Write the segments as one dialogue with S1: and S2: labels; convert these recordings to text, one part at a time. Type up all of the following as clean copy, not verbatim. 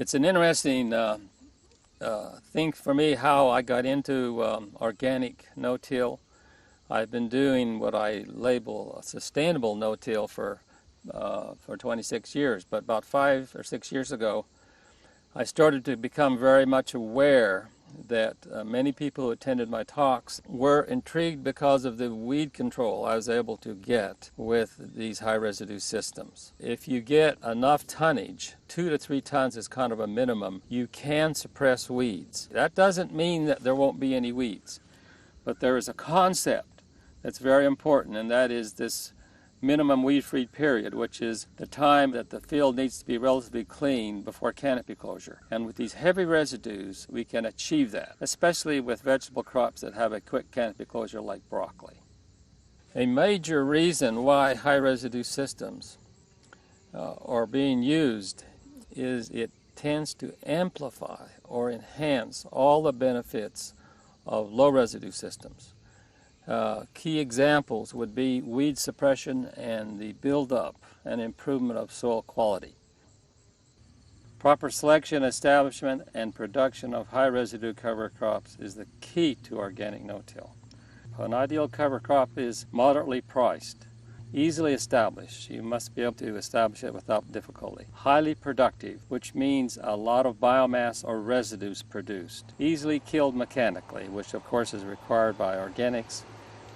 S1: It's an interesting thing for me how I got into organic no-till. I've been doing what I label a sustainable no-till for 26 years, but about 5 or 6 years ago, I started to become very much aware that many people who attended my talks were intrigued because of the weed control I was able to get with these high residue systems. If you get enough tonnage, 2 to 3 tons is kind of a minimum, you can suppress weeds. That doesn't mean that there won't be any weeds, but there is a concept that's very important, and that is this minimum weed-free period, which is the time that the field needs to be relatively clean before canopy closure. And with these heavy residues, we can achieve that, especially with vegetable crops that have a quick canopy closure like broccoli. A major reason why high residue systems are being used is it tends to amplify or enhance all the benefits of low residue systems. Key examples would be weed suppression and the buildup and improvement of soil quality. Proper selection, establishment, and production of high residue cover crops is the key to organic no-till. An ideal cover crop is moderately priced, easily established. You must be able to establish it without difficulty. Highly productive, which means a lot of biomass or residues produced. Easily killed mechanically, which of course is required by organics.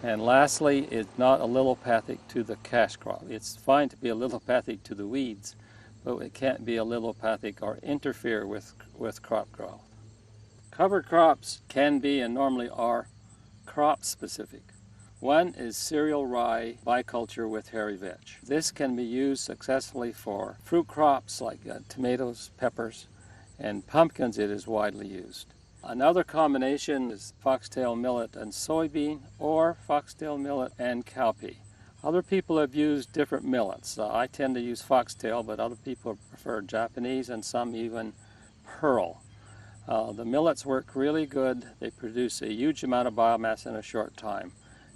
S1: And lastly, it's not allelopathic to the cash crop. It's fine to be allelopathic to the weeds, but it can't be allelopathic or interfere with crop growth. Cover crops can be and normally are crop specific. One is cereal rye biculture with hairy vetch. This can be used successfully for fruit crops like tomatoes, peppers, and pumpkins. It is widely used. Another combination is foxtail millet and soybean, or foxtail millet and cowpea. Other people have used different millets. I tend to use foxtail, but other people prefer Japanese and some even pearl. The millets work really good. They produce a huge amount of biomass in a short time,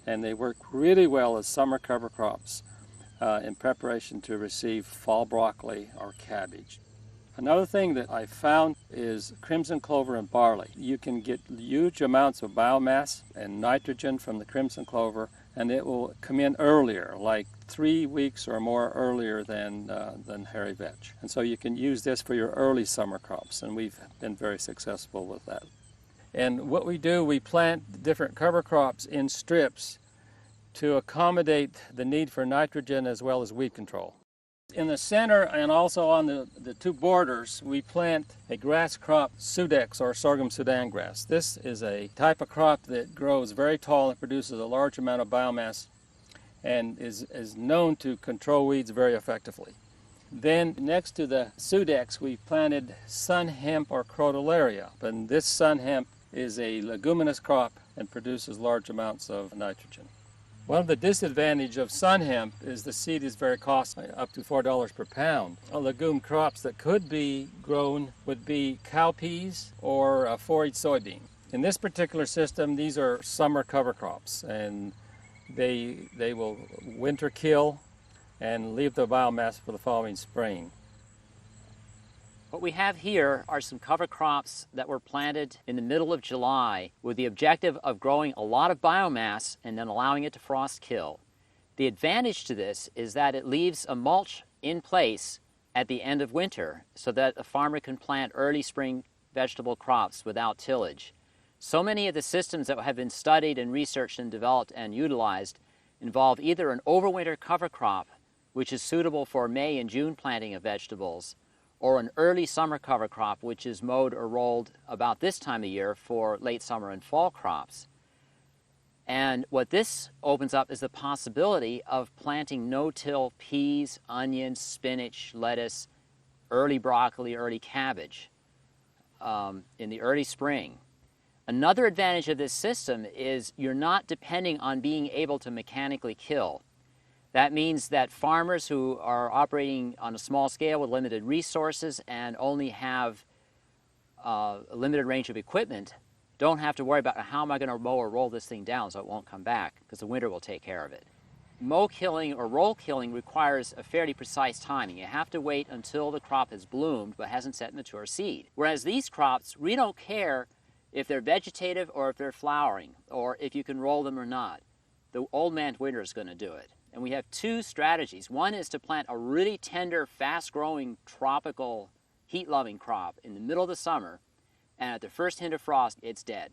S1: and they work really well as summer cover crops in preparation to receive fall broccoli or cabbage. Another thing that I found is crimson clover and barley. You can get huge amounts of biomass and nitrogen from the crimson clover, and it will come in earlier, like 3 weeks or more earlier than hairy vetch. And so you can use this for your early summer crops, and we've been very successful with that. And what we do, we plant different cover crops in strips to accommodate the need for nitrogen as well as weed control. In the center and also on the two borders, we plant a grass crop, Sudex or sorghum Sudan grass. This is a type of crop that grows very tall and produces a large amount of biomass and is known to control weeds very effectively. Then next to the Sudex, we planted sun hemp or crotalaria. And this sun hemp is a leguminous crop and produces large amounts of nitrogen. One of the disadvantages of sun hemp is the seed is very costly, up to $4 per pound. Legume crops that could be grown would be cowpeas or forage soybean. In this particular system, these are summer cover crops, and they will winter kill and leave the biomass for the following spring.
S2: What we have here are some cover crops that were planted in the middle of July with the objective of growing a lot of biomass and then allowing it to frost kill. The advantage to this is that it leaves a mulch in place at the end of winter so that a farmer can plant early spring vegetable crops without tillage. So many of the systems that have been studied and researched and developed and utilized involve either an overwinter cover crop, which is suitable for May and June planting of vegetables, or an early summer cover crop, which is mowed or rolled about this time of year for late summer and fall crops. And what this opens up is the possibility of planting no-till peas, onions, spinach, lettuce, early broccoli, early cabbage in the early spring. Another advantage of this system is you're not depending on being able to mechanically kill. That means that farmers who are operating on a small scale with limited resources and only have a limited range of equipment don't have to worry about how am I going to mow or roll this thing down so it won't come back, because the winter will take care of it. mow killing or roll killing requires a fairly precise timing. You have to wait until the crop has bloomed but hasn't set mature seed. Whereas these crops, we don't care if they're vegetative or if they're flowering, or if you can roll them or not. The old man winter is going to do it. And we have two strategies. One is to plant a really tender, fast-growing, tropical, heat-loving crop in the middle of the summer, and at the first hint of frost, it's dead.